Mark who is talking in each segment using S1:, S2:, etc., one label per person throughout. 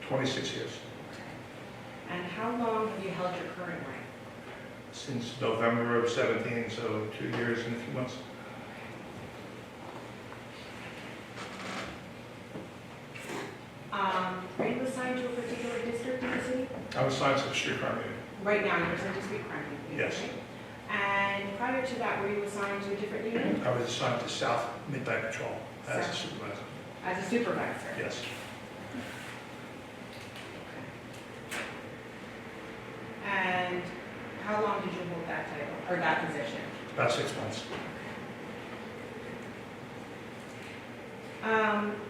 S1: 26 years.
S2: And how long have you held your current rank?
S1: Since November of 17, so 2 years and a few months.
S2: Are you assigned to a particular district in the city?
S1: I was assigned to the street crime unit.
S2: Right now, you're assigned to street crime unit.
S1: Yes.
S2: Right? And prior to that, were you assigned to a different unit?
S1: I was assigned to South Midnight Patrol as a supervisor.
S2: As a supervisor?
S1: Yes.
S2: And how long did you hold that title, or that position?
S1: About 6 months.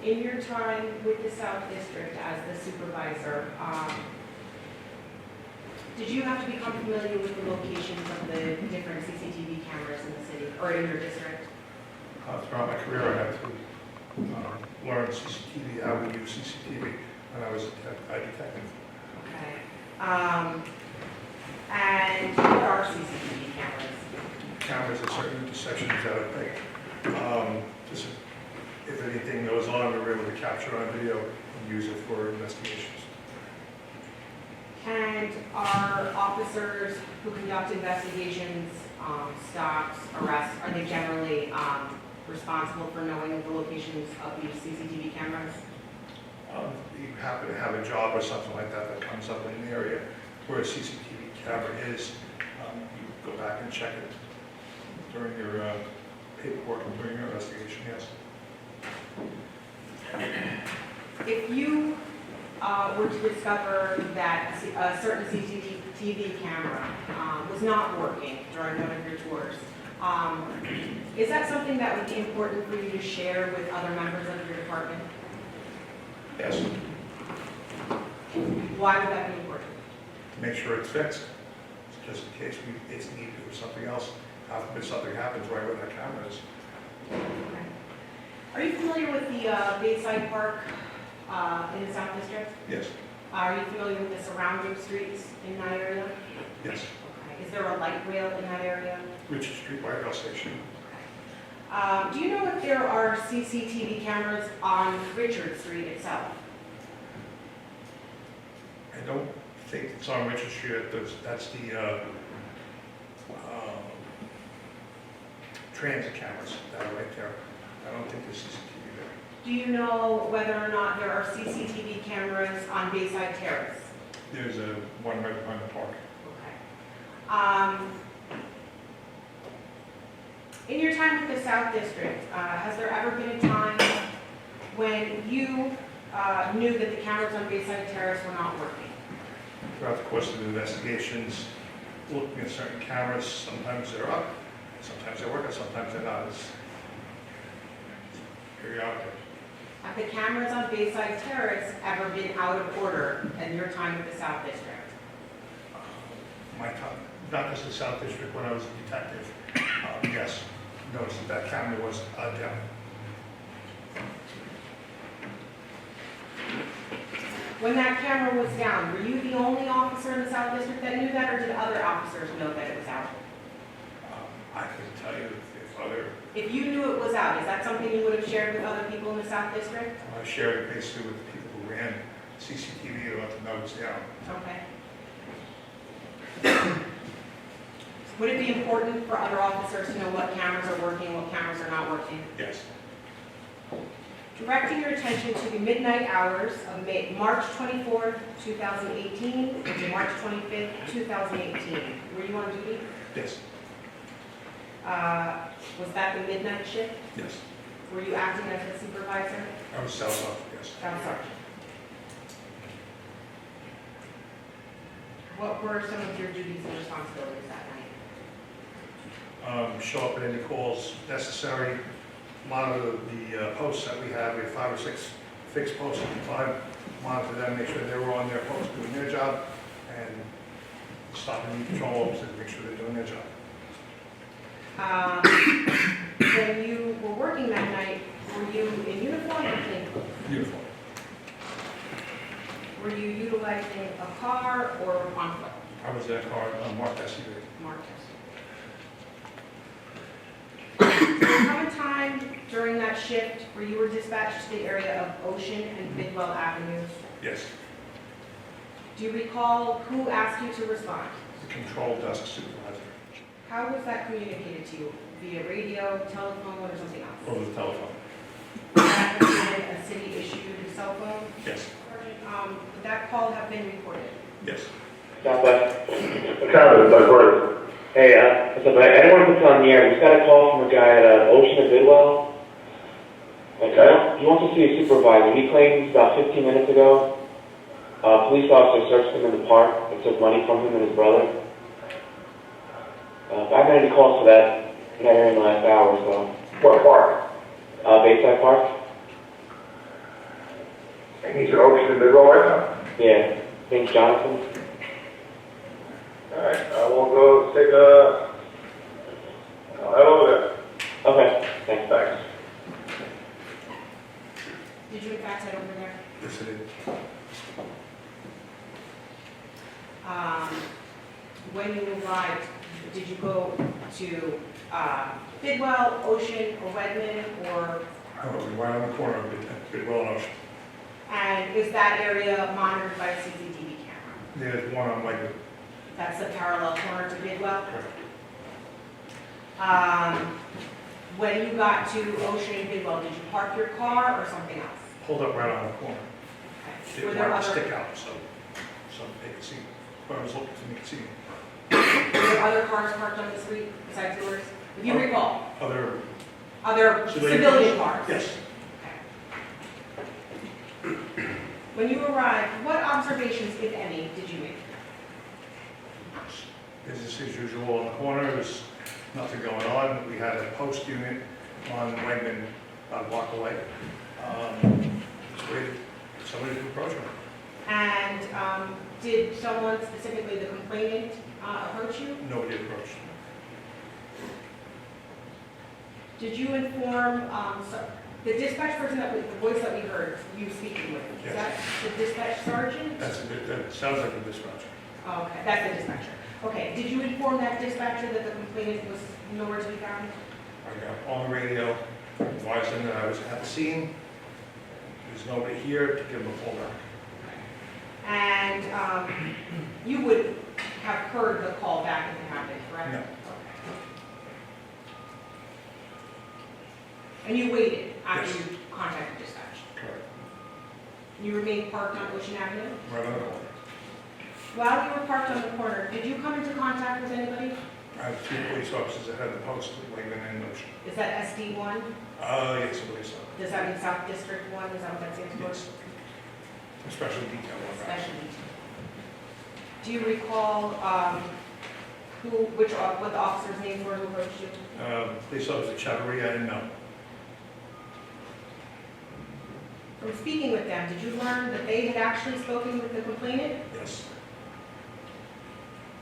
S2: In your time with the South District as the supervisor, did you have to become familiar with the locations of the different CCTV cameras in the city, or in your district?
S1: Throughout my career, I had to learn CCTV, how we use CCTV when I was a detective.
S2: Okay. And what are CCTV cameras?
S1: Cameras at certain intersections that are big. Just if anything goes on, we're able to capture on video and use it for investigations.
S2: And are officers who conduct investigations, stops, arrests, are they generally responsible for knowing the locations of these CCTV cameras?
S1: You happen to have a job or something like that that comes up in an area where a CCTV camera is, you go back and check it during your paperwork and during your investigation, yes.
S2: If you were to discover that a certain CCTV camera was not working during one of your tours, is that something that would be important for you to share with other members of your department?
S1: Yes,
S2: Why would that be important?
S1: make sure it's fixed, just in case it's needed for something else. If something happens right where that camera is.
S2: Okay. Are you familiar with the Bayside Park in the South District?
S1: Yes,
S2: Are you familiar with the surrounding streets in that area?
S1: yes.
S2: Okay. Is there a light rail in that area?
S1: Richard Street Light Rail Station.
S2: Do you know if there are CCTV cameras on Richard Street itself?
S1: I don't think it's on Richard Street. That's the transit cameras that are right there. I don't think there's CCTV there.
S2: Do you know whether or not there are CCTV cameras on Bayside Terrace?
S1: There's one right behind the park.
S2: Okay. In your time with the South District, has there ever been a time when you knew that the cameras on Bayside Terrace were not working?
S1: Throughout the course of the investigations, looking at certain cameras, sometimes they're up, sometimes they work, and sometimes they're not. It's periodic.
S2: Have the cameras on Bayside Terrace ever been out of order in your time with the South District?
S1: My time, not just the South District, when I was a detective, yes, noticed that camera was down.
S2: When that camera was down, were you the only officer in the South District that knew that, or did other officers know that it was out?
S1: I couldn't tell you if other,
S2: If you knew it was out, is that something you would have shared with other people in the South District?
S1: I shared it basically with the people who ran CCTV to let them know it's down.
S2: Okay. Would it be important for other officers to know what cameras are working, what cameras are not working?
S1: Yes.
S2: Directing your attention to the midnight hours of March 24th, 2018 to March 25th, 2018. Were you on duty?
S1: Yes.
S2: Was that the midnight shift?
S1: Yes.
S2: Were you acting as a supervisor?
S1: I was South Off, yes.
S2: Staff sergeant. What were some of your duties and responsibilities that night?
S1: Show up at any calls necessary, monitor the posts that we have. We have 5 or 6 fixed posts at the time. Monitor them, make sure they were on their post doing their job, and stop any patrol officers to make sure they're doing their job.
S2: When you were working that night, were you in uniform or plain clothes?
S1: Uniform.
S2: Were you utilizing a car or on foot?
S1: I was in a car, marked SUV.
S2: Marcus. There come a time during that shift where you were dispatched to the area of Ocean and Bidwell Avenues.
S1: Yes.
S2: Do you recall who asked you to respond?
S1: The control desk supervisor
S2: How was that communicated to you? Via radio, telephone, or something else?
S1: over the telephone.
S2: That has been a city-issued cell phone?
S1: Yes,
S2: Would that call have been recorded?
S1: yes.
S3: Hey, what's up? I don't want to put you on the air. We just got a call from a guy at Ocean and Bidwell. He wants to see a supervisor. He claims about 15 minutes ago, a police officer searched him in the park and took money from him and his brother. I haven't had any calls for that in that area in the last hour or so.
S4: What park?
S3: Bayside Park?
S4: And he's at Ocean and Bidwell right now?
S3: Yeah. Name's Jonathan.
S4: All right, I will go take a, I'll head over there.
S3: Okay, thanks.
S4: Thanks.
S2: Did you in fact head over there?
S1: Yes, it is.
S2: When you arrived, did you go to Bidwell, Ocean, or Wegman, or,
S1: We went on the corner of Bidwell and Ocean.
S2: and is that area monitored by a CCTV camera?
S1: There's one on like,
S2: That's the parallel corner to Bidwell?
S1: correct.
S2: When you got to Ocean and Bidwell, did you park your car or something else?
S1: Pulled up right on the corner.
S2: Okay. Were
S1: Didn't
S2: there
S1: want to
S2: other,
S1: stick out, so they could see. When I was looking, so they could see me.
S2: were there other cars parked on the street besides yours? If you recall,
S1: Other,
S2: other
S1: Civilian
S2: civilian cars?
S1: yes.
S2: Okay. When you arrived, what observations, if any, did you make?
S1: Business as usual on the corner, there's nothing going on. We had a post unit on Wegman about a block away. Just waited for somebody to approach me.
S2: And did someone, specifically the complainant, approach you?
S1: Nobody approached.
S2: Did you inform, the dispatch person the voice that we heard, you speaking with, is
S1: Yes.
S2: that the dispatch sergeant?
S1: That sounds like a dispatcher.
S2: Oh, okay, that's the dispatcher. Okay, did you inform that dispatcher that the complainant was nowhere to be found?
S1: I got on the radio, advised them that I was at the scene. There's nobody here to give them a full back.
S2: And you would have heard the call back if it happened, correct?
S1: No.
S2: Okay. And you waited after
S1: Yes.
S2: you contacted dispatch?
S1: Correct.
S2: You remained parked on Ocean Avenue?
S1: Right on the corner.
S2: While you were parked on the corner, did you come into contact with anybody?
S1: I have two police officers that had the post at Wegman and Ocean.
S2: Is that SD1?
S1: Yes, I believe so.
S2: Does that mean South District 1? Is that what that stands for?
S1: Yes. Special detail on that.
S2: Special detail. Do you recall what the officer's names were who approached you?
S1: Police officer Chavarria, I didn't know.
S2: From speaking with them, did you learn that they had actually spoken with the complainant?
S1: Yes.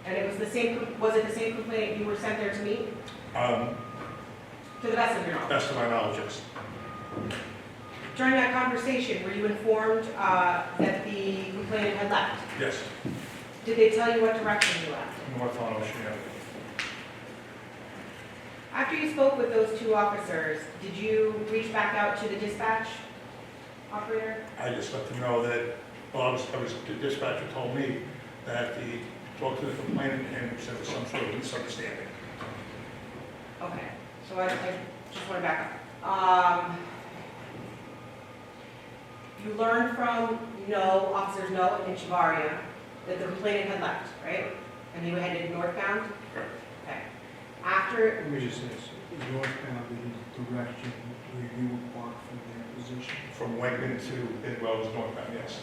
S2: And it was the same, was it the same complainant you were sent there to meet? To the best of your knowledge.
S1: Best of my knowledge, yes.
S2: During that conversation, were you informed that the complainant had left?
S1: Yes.
S2: Did they tell you what direction you left?
S1: North on Ocean Avenue.
S2: After you spoke with those two officers, did you reach back out to the dispatch operator?
S1: I just let them know that, well, the dispatcher told me that he talked to the complainant and said there was some sort of misunderstanding.
S2: Okay, so I just want to back up. You learned from officers No and Chavaria that the complainant had left, right? And they were headed northbound?
S1: Correct.
S2: Okay. After,
S5: Let me just say this, northbound in the direction where you were parked from their position.
S1: From Wegman to Bidwell was northbound, yes.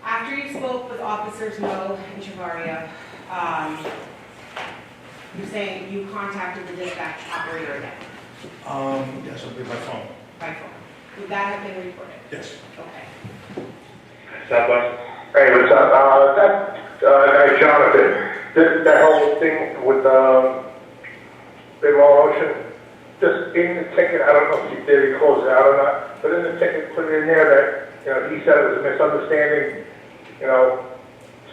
S2: after you spoke with officers No and Chavaria, you're saying you contacted the dispatch operator again
S1: Yes, I believe by phone.
S2: by phone. Would that have been reported?
S1: Yes.
S2: Okay.
S3: Southwest?
S4: Hey, what's up? Hey, Jonathan, that whole thing with Bidwell Ocean, just in the ticket, I don't know if you did, he closed it out or not, but in the ticket, put it in there that, he said it was a misunderstanding,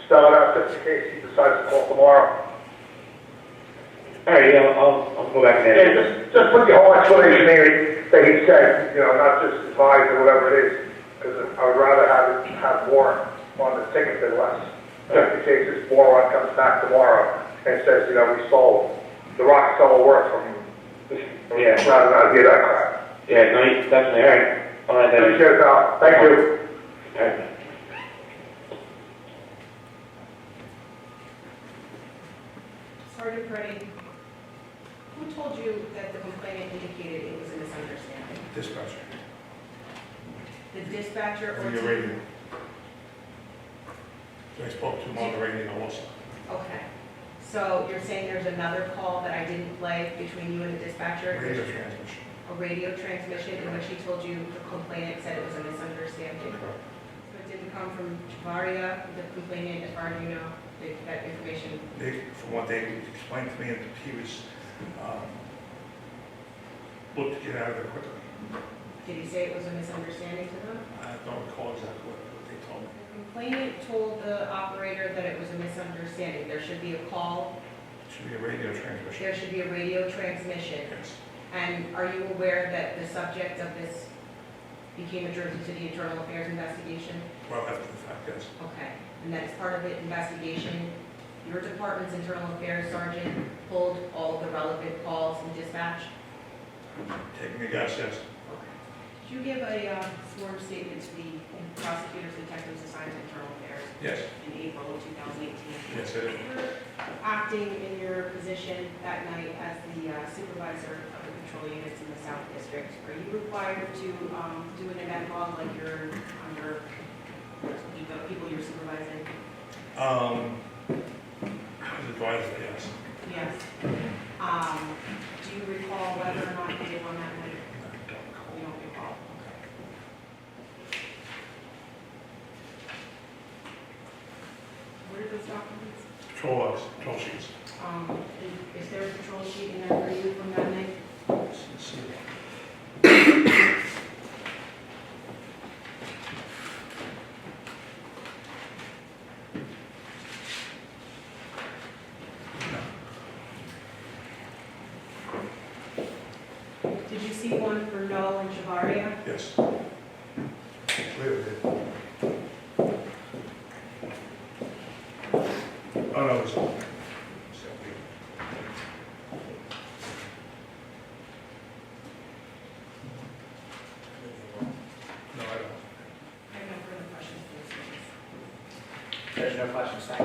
S4: spell it out just in case he decides to call tomorrow.
S3: All right, yeah, I'll go back
S4: Yeah,
S3: there.
S4: just put the whole explanation in that he said, not just advised or whatever it is, because I would rather have more on the ticket bid less. Just in case this moron comes back tomorrow and says, we sold, the rock solid work from,
S3: Yeah.
S4: rather than get that crap.
S3: Yeah, no, definitely, all right. All right, then.
S4: Appreciate it, pal. Thank you.
S3: All right.
S2: Sergeant Paretti, who told you that the complainant indicated it was a misunderstanding?
S1: Dispatcher,
S2: The dispatcher or
S1: via
S2: team?
S1: radio. I spoke to him on the radio also.
S2: Okay, so you're saying there's another call that I didn't play between you and the dispatcher?
S1: Radio transmission.
S2: A radio transmission in which he told you the complainant said it was a misunderstanding?
S1: Correct.
S2: So it didn't come from Javaria, the complainant, as far as you know, that information?
S1: From what they explained to me, he was, looked to get out of there quickly.
S2: Did he say it was a misunderstanding to them?
S1: I don't recall exactly what they told me.
S2: The complainant told the operator that it was a misunderstanding. There should be a call,
S1: It should be a radio transmission.
S2: there should be a radio transmission.
S1: Yes.
S2: And are you aware that the subject of this became adjourned to the Internal Affairs investigation?
S1: Well, after the fact, yes.
S2: Okay, and that as part of the investigation, your department's Internal Affairs Sergeant pulled all of the relevant calls and dispatch?
S1: Taking a guess, yes.
S2: Okay. Did you give a sworn statement to the prosecutors, detectives assigned to Internal Affairs
S1: Yes.
S2: in April of 2018?
S1: Yes, it is.
S2: You're acting in your position that night as the supervisor of the patrol units in the South District. Are you required to do an event log like you're under the people you're supervising?
S1: I was advised, yes.
S2: Yes. Do you recall whether or not you did one that night?
S1: I don't recall.
S2: You don't recall? What are those documents?
S1: Patrol logs, patrol sheets.
S2: Is there a patrol sheet in there for you from that night?
S1: Let's see.
S2: Did you see one for Noel and Javaria?
S1: Yes. Clearly did. Oh, no, it was all. No, I don't.
S2: I have no further questions, please.
S6: There's no questions, thank you.